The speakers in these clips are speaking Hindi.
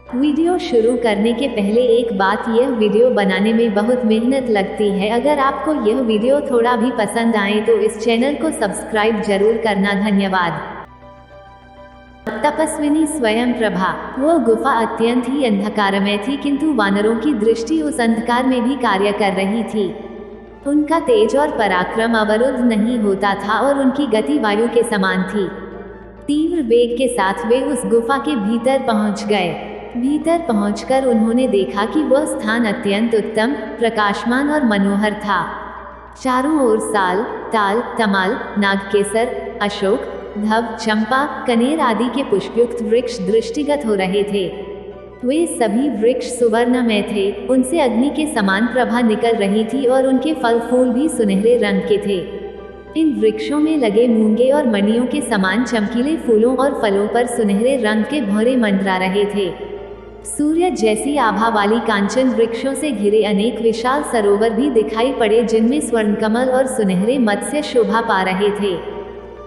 वीडियो शुरू करने के पहले एक बात, यह वीडियो बनाने में बहुत मेहनत लगती है। अगर आपको यह वीडियो थोड़ा भी पसंद आए तो इस चैनल को सब्सक्राइब जरूर करना। धन्यवाद। तपस्विनी स्वयंप्रभा। वह गुफा अत्यंत ही अंधकारमय थी, किंतु वानरों की दृष्टि उस अंधकार में भी कार्य कर रही थी। उनका तेज और पराक्रम अवरुद्ध नहीं होता था और उनकी गति वायु के समान थी। तीव्र वेग के साथ वे उस गुफा के भीतर पहुंच गए। भीतर पहुंचकर उन्होंने देखा कि वह स्थान अत्यंत उत्तम, प्रकाशमान और मनोहर था। चारों ओर साल, ताल, तमाल, नागकेसर, अशोक, धव, चंपा, कनेर आदि के पुष्पयुक्त वृक्ष दृष्टिगत हो रहे थे। वे सभी वृक्ष सुवर्णमय थे, उनसे अग्नि के समान प्रभा निकल रही थी और उनके फल फूल भी सुनहरे रंग के थे। इन वृक्षों में लगे मूंगे और मणियों के समान चमकीले फूलों और फलों पर सुनहरे रंग के भौरे मंडरा रहे थे। सूर्य जैसी आभा वाली कांचन वृक्षों से घिरे अनेक विशाल सरोवर भी दिखाई पड़े, जिनमें स्वर्णकमल और सुनहरे मत्स्य शोभा पा रहे थे।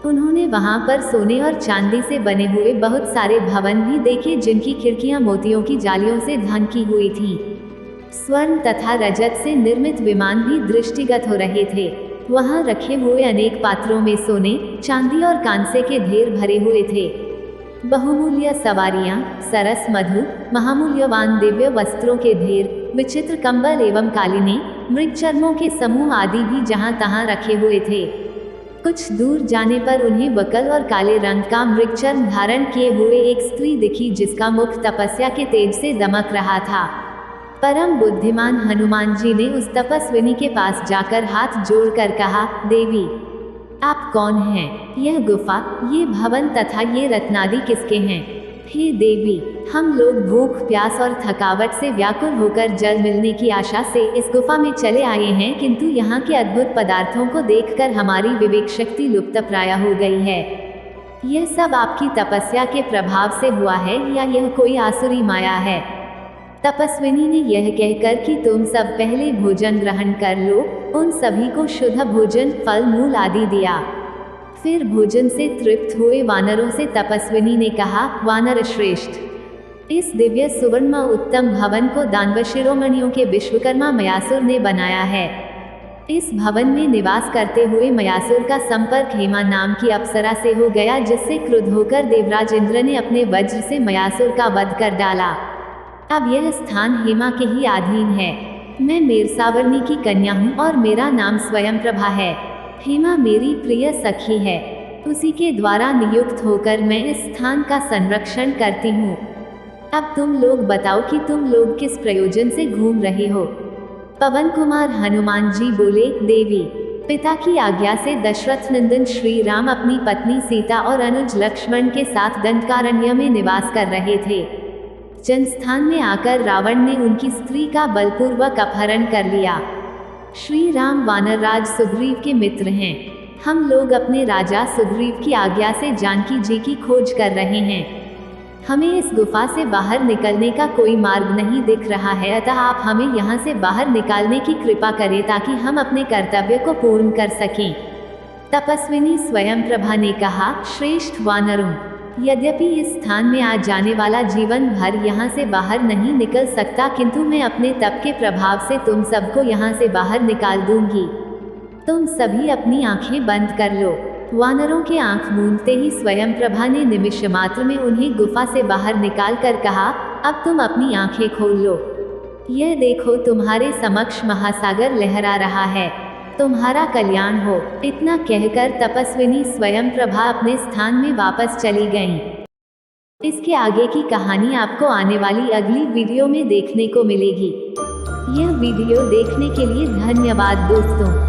उन्होंने वहां पर सोने और चांदी से बने हुए बहुत सारे भवन भी देखे, जिनकी खिड़कियां मोतियों की जालियों से ढकी हुई थी। स्वर्ण तथा रजत से निर्मित विमान भी दृष्टिगत हो रहे थे। वहां रखे हुए अनेक पात्रों में सोने, चांदी और कांसे के ढेर भरे हुए थे। बहुमूल्य सवारियां, सरस मधु, महामूल्यवान दिव्य वस्त्रों के ढेर, विचित्र कंबल एवं कालीने, मृगचर्मों के समूह आदि भी जहां तहां रखे हुए थे। कुछ दूर जाने पर उन्हें वकल और काले रंग का मृगचर्म धारण किए हुए एक स्त्री दिखी, जिसका मुख तपस्या के तेज से दमक रहा था। परम बुद्धिमान हनुमान जी ने उस तपस्विनी के पास जाकर हाथ जोड़कर कहा, देवी, आप कौन हैं? यह गुफा, ये भवन तथा ये रत्नादि किसके हैं? हे देवी, हम लोग भूख, प्यास और थकावट से व्याकुल होकर जल मिलने की आशा से इस गुफा में चले आए हैं, किंतु यहाँ के अद्भुत पदार्थों को देखकर हमारी विवेक शक्ति लुप्तप्राय हो गई है। यह सब आपकी तपस्या के प्रभाव से हुआ है या यह कोई आसुरी माया है? तपस्विनी ने यह कहकर कि तुम सब पहले भोजन ग्रहण कर लो, उन सभी को शुद्ध भोजन, फल मूल आदि दिया। फिर भोजन से तृप्त हुए वानरों से तपस्विनी ने कहा, वानर श्रेष्ठ, इस दिव्य सुवर्ण उत्तम भवन को दानव शिरोमणियों के विश्वकर्मा मयासुर ने बनाया है। इस भवन में निवास करते हुए मयासुर का संपर्क हेमा नाम की अप्सरा से हो गया, जिससे क्रुद्ध होकर देवराज इंद्र ने अपने वज्र से मयासुर का वध कर डाला। अब यह स्थान हेमा के ही अधीन है। मैं मेरसावर्णी की कन्या हूँ और मेरा नाम स्वयंप्रभा है। हेमा मेरी प्रिय सखी है, उसी के द्वारा नियुक्त होकर मैं इस स्थान का संरक्षण करती हूँ। अब तुम लोग बताओ कि तुम लोग किस प्रयोजन से घूम रहे हो? पवन कुमार हनुमान जी बोले, देवी, पिता की आज्ञा से दशरथ नंदन श्री राम अपनी पत्नी सीता और अनुज लक्ष्मण के साथ दंडकारण्य में निवास कर रहे थे। जनस्थान में आकर रावण ने उनकी स्त्री का बलपूर्वक अपहरण कर लिया। श्री राम वानरराज सुग्रीव के मित्र हैं। हम लोग अपने राजा सुग्रीव की आज्ञा से जानकी जी की खोज कर रहे हैं। हमें इस गुफा से बाहर निकलने का कोई मार्ग नहीं दिख रहा है, अतः आप हमें यहाँ से बाहर निकालने की कृपा करें ताकि हम अपने कर्तव्य को पूर्ण कर सकें। तपस्विनी स्वयंप्रभा ने कहा, श्रेष्ठ वानरों, यद्यपि इस स्थान में आ जाने वाला जीवन भर यहाँ से बाहर नहीं निकल सकता, किंतु मैं अपने तप के प्रभाव से तुम सबको यहाँ से बाहर निकाल दूंगी। तुम सभी अपनी आंखें बंद कर लो। वानरों के आंख मूंदते ही स्वयंप्रभा ने निमिष मात्र में उन्हें गुफा से बाहर निकाल कर कहा, अब तुम अपनी आंखें खोल लो। यह देखो, तुम्हारे समक्ष महासागर लहरा रहा है। तुम्हारा कल्याण हो। इतना कहकर तपस्विनी स्वयंप्रभा अपने स्थान में वापस चली गईं। इसके आगे की कहानी आपको आने वाली अगली वीडियो में देखने को मिलेगी। यह वीडियो देखने के लिए धन्यवाद दोस्तों।